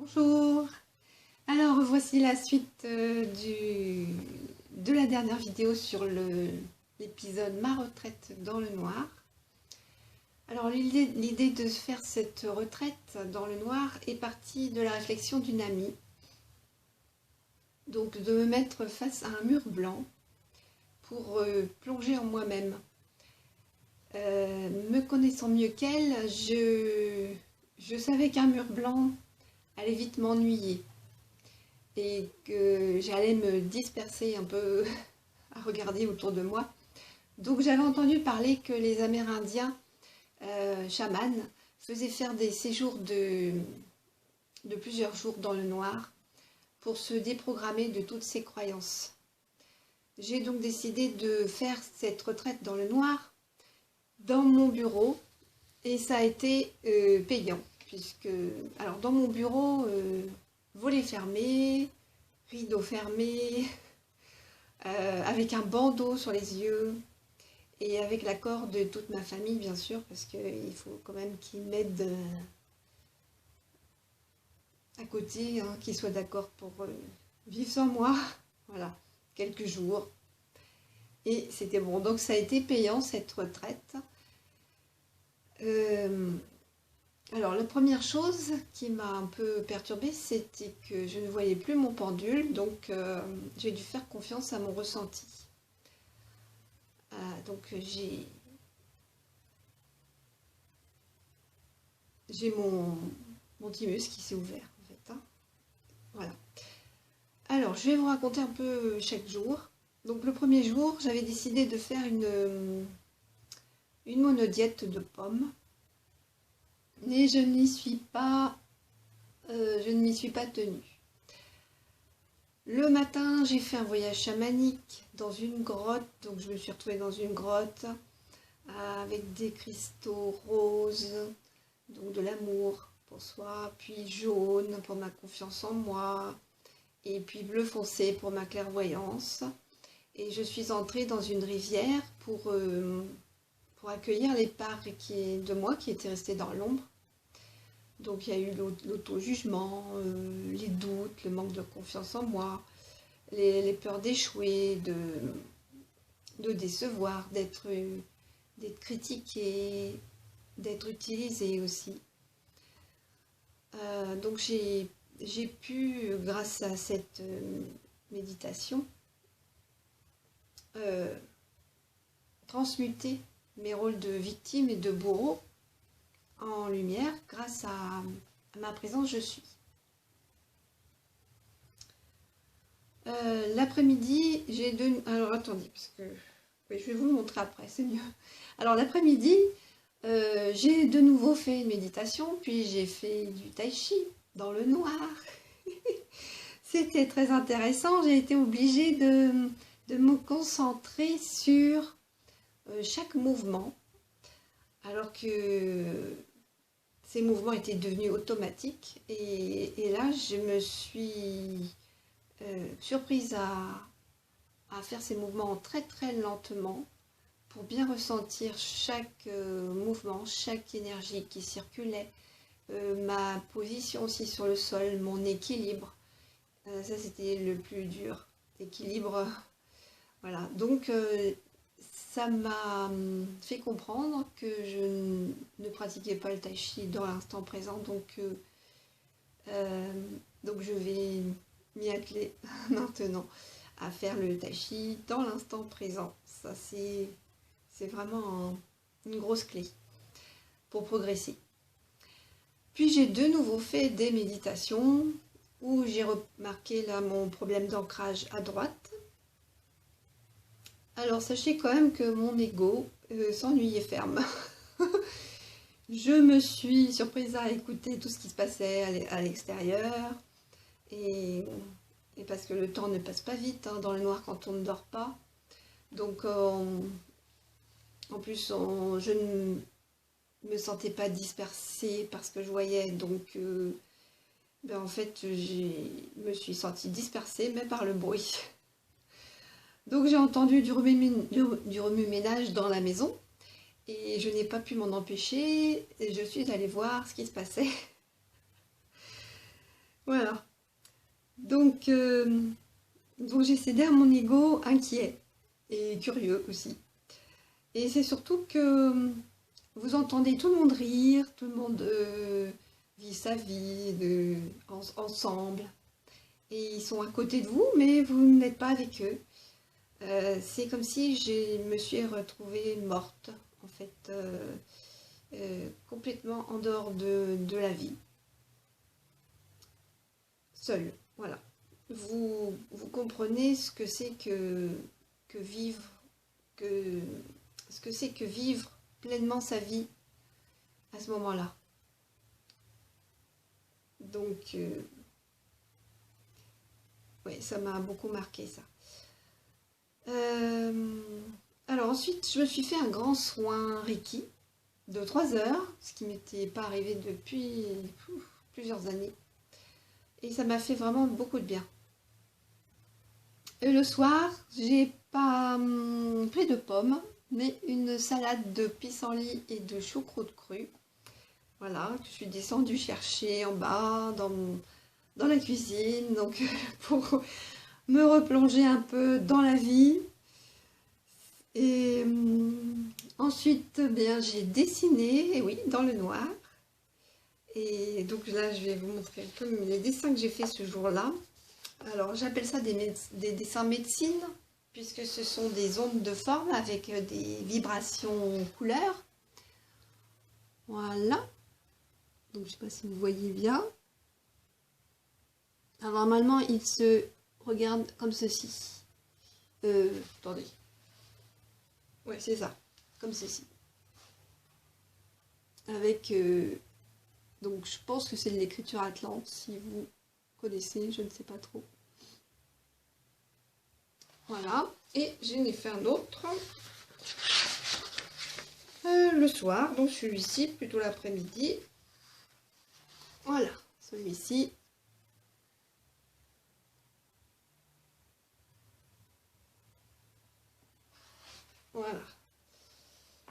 Bonjour. Alors voici la suite de la dernière vidéo sur l'épisode Ma retraite dans le noir. Alors l'idée de faire cette retraite dans le noir est partie de la réflexion d'une amie. Donc de me mettre face à un mur blanc pour plonger en moi-même. Me connaissant mieux qu'elle, je savais qu'un mur blanc allait vite m'ennuyer et que j'allais me disperser un peu à regarder autour de moi. Donc j'avais entendu parler que les Amérindiens chamans faisaient faire des séjours de plusieurs jours dans le noir pour se déprogrammer de toutes ces croyances. J'ai donc décidé de faire cette retraite dans le noir dans mon bureau et ça a été payant puisque, alors dans mon bureau, volets fermés, rideaux fermés, avec un bandeau sur les yeux et avec l'accord de toute ma famille bien sûr parce qu'il faut quand même qu'ils m'aident à côté, hein, qu'ils soient d'accord pour vivre sans moi, voilà, quelques jours. Et c'était bon, donc ça a été payant cette retraite. Alors la première chose qui m'a un peu perturbée, c'était que je ne voyais plus mon pendule, donc j'ai dû faire confiance à mon ressenti. Donc j'ai mon thymus qui s'est ouvert en fait, hein. Voilà. Alors je vais vous raconter un peu chaque jour. Donc le premier jour, j'avais décidé de faire une monodiète de pommes. Mais je ne m'y suis pas tenue. Le matin, j'ai fait un voyage chamanique dans une grotte, donc je me suis retrouvée dans une grotte avec des cristaux roses, donc de l'amour pour soi, puis jaune pour ma confiance en moi, et puis bleu foncé pour ma clairvoyance. Et je suis entrée dans une rivière pour accueillir les parts de moi qui étaient restées dans l'ombre. Donc il y a eu l'auto-jugement, les doutes, le manque de confiance en moi, les peurs d'échouer, de décevoir, d'être critiqué, d'être utilisé aussi. Donc j'ai pu, grâce à cette méditation, transmuter mes rôles de victime et de bourreau en lumière grâce à ma présence je suis. L'après-midi, j'ai deux... Alors attendez, parce que oui, je vais vous le montrer après, c'est mieux. Alors l'après-midi, j'ai de nouveau fait une méditation, puis j'ai fait du tai chi dans le noir. C'était très intéressant, j'ai été obligée de me concentrer sur chaque mouvement, alors que ces mouvements étaient devenus automatiques. Et là, je me suis surprise à faire ces mouvements très très lentement pour bien ressentir chaque mouvement, chaque énergie qui circulait, ma position aussi sur le sol, mon équilibre. Ça, c'était le plus dur, l'équilibre. Voilà, donc ça m'a fait comprendre que je ne pratiquais pas le tai chi dans l'instant présent, donc je vais m'y atteler maintenant à faire le tai chi dans l'instant présent. Ça c'est vraiment une grosse clé pour progresser. Puis j'ai de nouveau fait des méditations où j'ai remarqué là mon problème d'ancrage à droite. Alors sachez quand même que mon ego s'ennuyait ferme. Je me suis surprise à écouter tout ce qui se passait à l'extérieur. Et parce que le temps ne passe pas vite, hein, dans le noir quand on ne dort pas. Donc en plus je ne me sentais pas dispersée par ce que je voyais. Donc en fait je me suis sentie dispersée mais par le bruit. Donc j'ai entendu du remue-ménage dans la maison et je n'ai pas pu m'en empêcher et je suis allée voir ce qui se passait. Voilà. Donc, j'ai cédé à mon ego inquiet et curieux aussi. Et c'est surtout que vous entendez tout le monde rire, tout le monde vit sa vie ensemble. Et ils sont à côté de vous, mais vous n'êtes pas avec eux. C'est comme si je me suis retrouvée morte, en fait, complètement en dehors de la vie, seule. Voilà. Vous comprenez ce que c'est que vivre, ce que c'est que vivre pleinement sa vie à ce moment-là. Donc, ouais, ça m'a beaucoup marqué ça. Alors ensuite, je me suis fait un grand soin Reiki de 3 heures, ce qui m'était pas arrivé depuis plusieurs années. Et ça m'a fait vraiment beaucoup de bien. Et le soir, j'ai pas pris de pommes, mais une salade de pissenlit et de choucroute crue. Voilà, que je suis descendue chercher en bas dans la cuisine, donc pour me replonger un peu dans la vie. Et ensuite, bien, j'ai dessiné, et oui, dans le noir. Et donc là, je vais vous montrer un peu les dessins que j'ai fait ce jour-là. Alors, j'appelle ça des dessins médecine, puisque ce sont des ondes de forme avec des vibrations couleurs. Voilà. Donc, je ne sais pas si vous voyez bien. Alors, normalement, il se regarde comme ceci. Attendez. Ouais, c'est ça. Comme ceci. Avec... donc, je pense que c'est de l'écriture Atlante, si vous connaissez, je ne sais pas trop. Voilà. Et j'en ai fait un autre. Le soir, donc celui-ci, plutôt l'après-midi. Voilà, celui-ci. Voilà.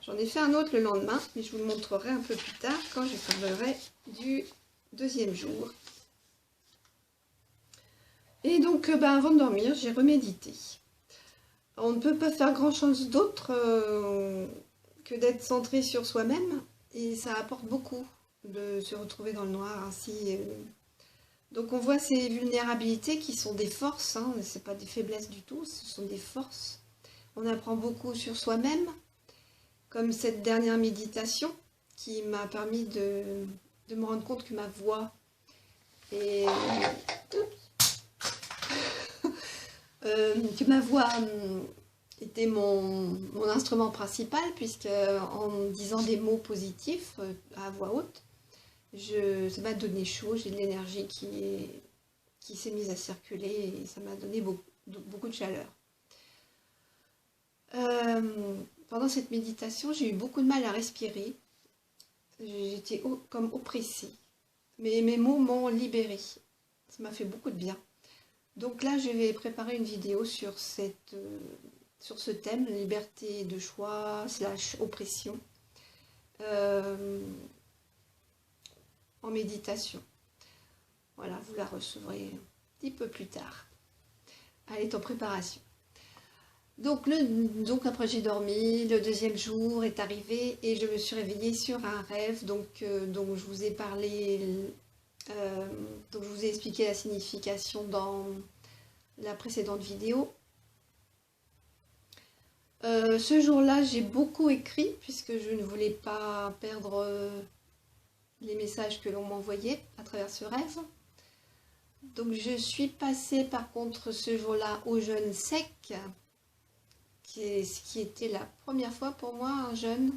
J'en ai fait un autre le lendemain, mais je vous le montrerai un peu plus tard quand je parlerai du deuxième jour. Et donc, avant de dormir, j'ai remédité. On ne peut pas faire grand-chose d'autre que d'être centré sur soi-même, et ça apporte beaucoup de se retrouver dans le noir ainsi. Donc on voit ces vulnérabilités qui sont des forces, hein, ce n'est pas des faiblesses du tout, ce sont des forces. On apprend beaucoup sur soi-même, comme cette dernière méditation qui m'a permis de me rendre compte que ma voix est... que ma voix était mon instrument principal, puisque en disant des mots positifs à voix haute, ça m'a donné chaud, j'ai de l'énergie qui s'est mise à circuler et ça m'a donné beaucoup de chaleur. Pendant cette méditation, j'ai eu beaucoup de mal à respirer. J'étais comme oppressée. Mais mes mots m'ont libérée. Ça m'a fait beaucoup de bien. Donc là, je vais préparer une vidéo sur ce thème, liberté de choix / oppression, en méditation. Voilà, vous la recevrez un petit peu plus tard. Elle est en préparation. Donc après j'ai dormi, le deuxième jour est arrivé et je me suis réveillée sur un rêve dont je vous ai parlé, dont je vous ai expliqué la signification dans la précédente vidéo. Ce jour-là, j'ai beaucoup écrit puisque je ne voulais pas perdre les messages que l'on m'envoyait à travers ce rêve. Donc je suis passée par contre ce jour-là au jeûne sec, ce qui était la première fois pour moi, un jeûne,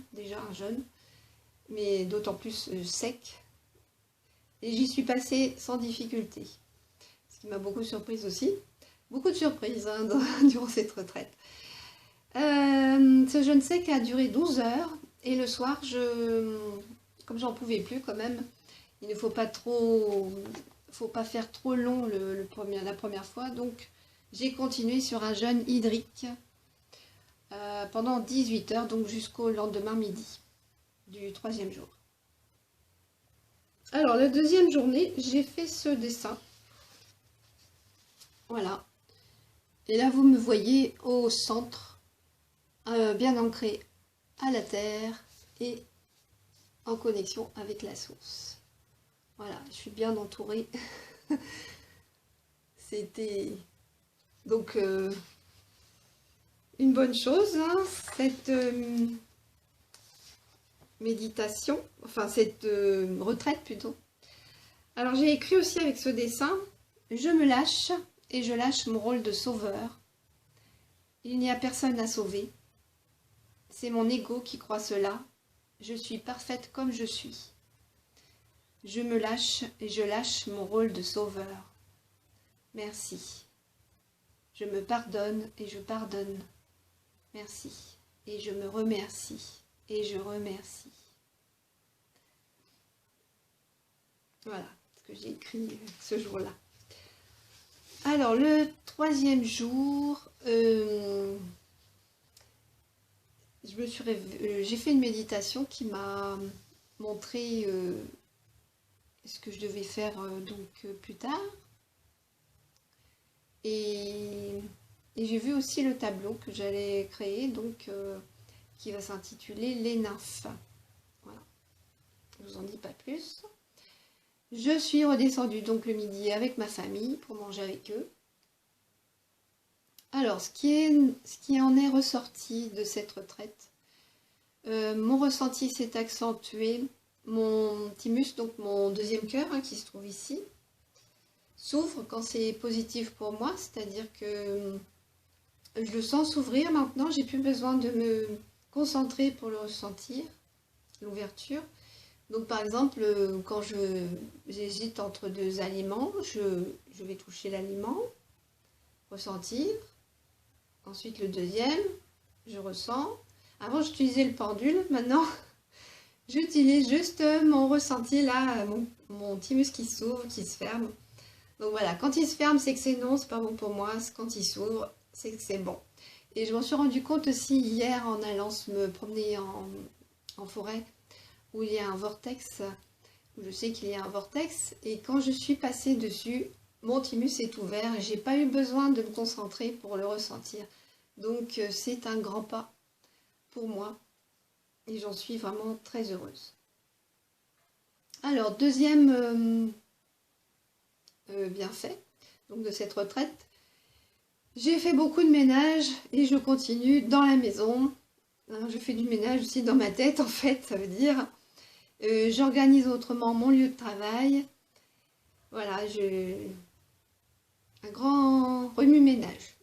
mais d'autant plus sec. Et j'y suis passée sans difficulté, ce qui m'a beaucoup surprise aussi. Beaucoup de surprises hein, durant cette retraite. Ce jeûne sec a duré 12 heures et le soir, comme j'en pouvais plus quand même, il ne faut pas faire trop long la première fois, donc j'ai continué sur un jeûne hydrique pendant 18 heures, donc jusqu'au lendemain midi du 3e jour. Alors, la deuxième journée, j'ai fait ce dessin. Voilà. Et là, vous me voyez au centre, bien ancré à la terre et en connexion avec la source. Voilà, je suis bien entourée. C'était donc une bonne chose, hein, cette méditation, enfin cette retraite plutôt. Alors j'ai écrit aussi avec ce dessin, je me lâche et je lâche mon rôle de sauveur. Il n'y a personne à sauver. C'est mon ego qui croit cela. Je suis parfaite comme je suis. Je me lâche et je lâche mon rôle de sauveur. Merci. Je me pardonne et je pardonne. Merci. Et je me remercie et je remercie. Voilà ce que j'ai écrit ce jour-là. Alors, le troisième jour, j'ai fait une méditation qui m'a montré ce que je devais faire plus tard. Et j'ai vu aussi le tableau que j'allais créer, qui va s'intituler Les nymphes. Voilà. Je ne vous en dis pas plus. Je suis redescendue donc le midi avec ma famille pour manger avec eux. Alors, ce qui en est ressorti de cette retraite, mon ressenti s'est accentué. Mon thymus, donc mon deuxième cœur, hein, qui se trouve ici, s'ouvre quand c'est positif pour moi, c'est-à-dire que je le sens s'ouvrir maintenant, j'ai plus besoin de me concentrer pour le ressentir, l'ouverture. Donc par exemple, quand j'hésite entre deux aliments, je vais toucher l'aliment, ressentir. Ensuite le deuxième, je ressens. Avant j'utilisais le pendule, maintenant j'utilise juste mon ressenti là, mon thymus qui s'ouvre, qui se ferme. Donc voilà, quand il se ferme, c'est que c'est non, c'est pas bon pour moi. Quand il s'ouvre, c'est que c'est bon. Et je m'en suis rendu compte aussi hier en allant me promener en forêt, où il y a un vortex, où je sais qu'il y a un vortex. Et quand je suis passée dessus, mon thymus est ouvert et j'ai pas eu besoin de me concentrer pour le ressentir. Donc c'est un grand pas pour moi. Et j'en suis vraiment très heureuse. Alors, deuxième bienfait donc de cette retraite, j'ai fait beaucoup de ménage et je continue dans la maison. Je fais du ménage aussi dans ma tête, en fait, ça veut dire. J'organise autrement mon lieu de travail. Voilà, un grand remue-ménage.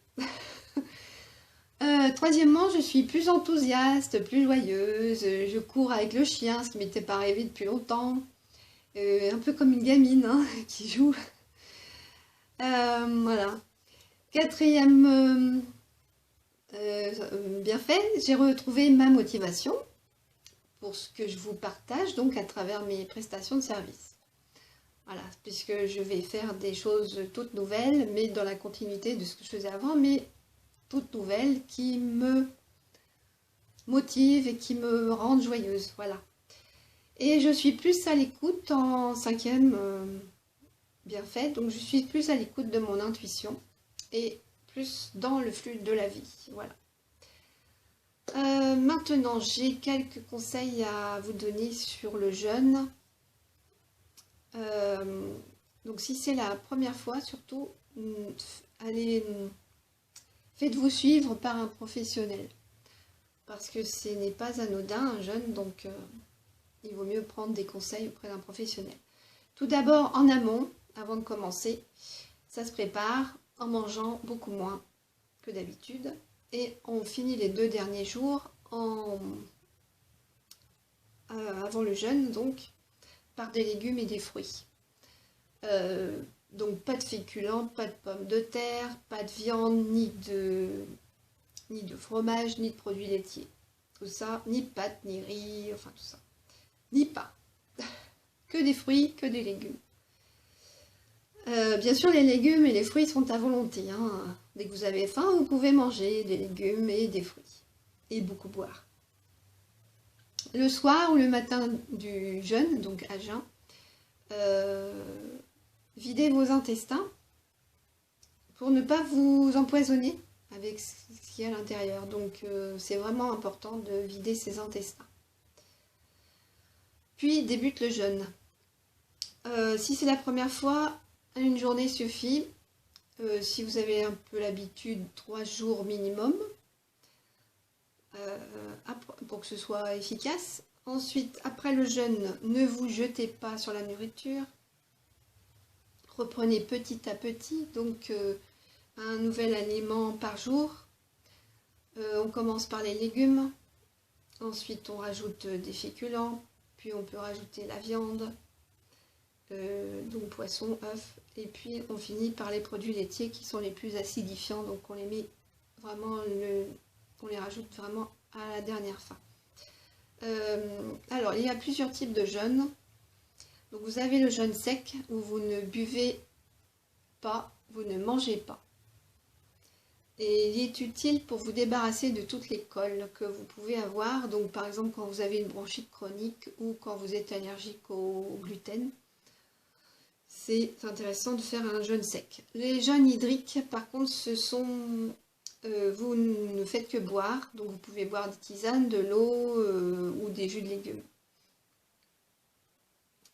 Troisièmement, je suis plus enthousiaste, plus joyeuse. Je cours avec le chien, ce qui m'était pas arrivé depuis longtemps. Un peu comme une gamine, hein, qui joue. Voilà. Quatrième bienfait, j'ai retrouvé ma motivation pour ce que je vous partage donc à travers mes prestations de service. Voilà, puisque je vais faire des choses toutes nouvelles, mais dans la continuité de ce que je faisais avant, mais toutes nouvelles qui me motivent et qui me rendent joyeuse. Voilà. Et je suis plus à l'écoute en cinquième bienfait, donc je suis plus à l'écoute de mon intuition et plus dans le flux de la vie. Voilà. Maintenant, j'ai quelques conseils à vous donner sur le jeûne. Donc si c'est la première fois, surtout, faites-vous suivre par un professionnel. Parce que ce n'est pas anodin un jeûne, donc il vaut mieux prendre des conseils auprès d'un professionnel. Tout d'abord, en amont, avant de commencer, ça se prépare en mangeant beaucoup moins que d'habitude. Et on finit les 2 derniers jours avant le jeûne, donc, par des légumes et des fruits. Donc pas de féculents, pas de pommes de terre, pas de viande, ni de fromage, ni de produits laitiers. Tout ça, ni pâtes, ni riz, enfin tout ça. Ni pain. Que des fruits, que des légumes. Bien sûr, les légumes et les fruits sont à volonté. Hein. Dès que vous avez faim, vous pouvez manger des légumes et des fruits. Et beaucoup boire. Le soir ou le matin du jeûne, donc à jeun, Videz vos intestins pour ne pas vous empoisonner avec ce qu'il y a à l'intérieur. Donc c'est vraiment important de vider ses intestins. Puis débute le jeûne. Si c'est la première fois, une journée suffit. Si vous avez un peu l'habitude, 3 jours minimum, pour que ce soit efficace. Ensuite, après le jeûne, ne vous jetez pas sur la nourriture. Reprenez petit à petit, donc un nouvel aliment par jour. On commence par les légumes, ensuite on rajoute des féculents, puis on peut rajouter la viande, donc poisson, œufs, et puis on finit par les produits laitiers qui sont les plus acidifiants, donc on les met vraiment, on les rajoute vraiment à la dernière fin. Alors il y a plusieurs types de jeûne. Donc vous avez le jeûne sec où vous ne buvez pas, vous ne mangez pas. Et il est utile pour vous débarrasser de toutes les colles que vous pouvez avoir. Donc par exemple quand vous avez une bronchite chronique ou quand vous êtes allergique au gluten. C'est intéressant de faire un jeûne sec. Les jeûnes hydriques par contre ce sont... vous ne faites que boire. Donc vous pouvez boire des tisanes, de l'eau ou des jus de légumes.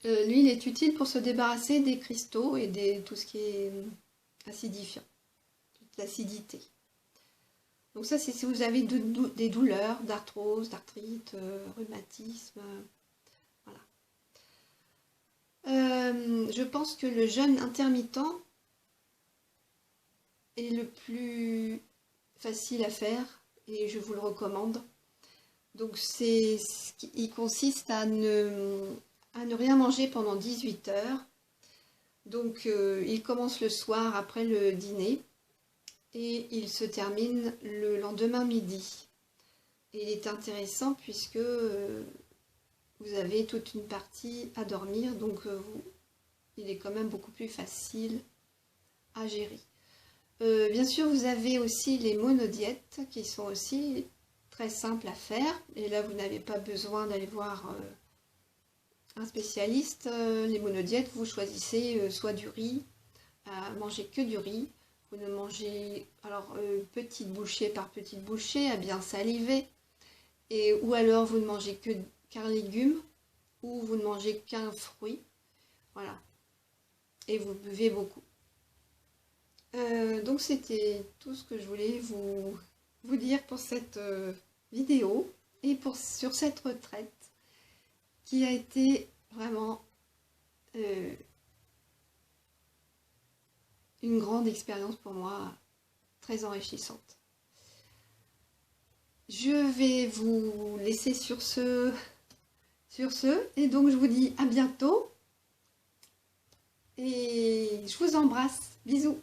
L'huile est utile pour se débarrasser des cristaux et tout ce qui est acidifiant, toute l'acidité. Donc ça c'est si vous avez des douleurs d'arthrose, d'arthrite, rhumatisme, voilà. Je pense que le jeûne intermittent est le plus facile à faire et je vous le recommande. Donc il consiste à ne rien manger pendant 18 heures. Donc il commence le soir après le dîner et il se termine le lendemain midi. Et il est intéressant puisque vous avez toute une partie à dormir, donc il est quand même beaucoup plus facile à gérer. Bien sûr, vous avez aussi les monodiètes qui sont aussi très simples à faire. Et là, vous n'avez pas besoin d'aller voir un spécialiste. Les monodiètes, vous choisissez soit du riz, manger que du riz. Vous ne mangez, alors petite bouchée par petite bouchée, à bien saliver. Ou alors vous ne mangez qu'un légume, ou vous ne mangez qu'un fruit. Voilà. Et vous buvez beaucoup. Donc c'était tout ce que je voulais vous dire pour cette vidéo et sur cette retraite qui a été vraiment une grande expérience pour moi, très enrichissante. Je vais vous laisser sur ce, et donc je vous dis à bientôt et je vous embrasse, bisous.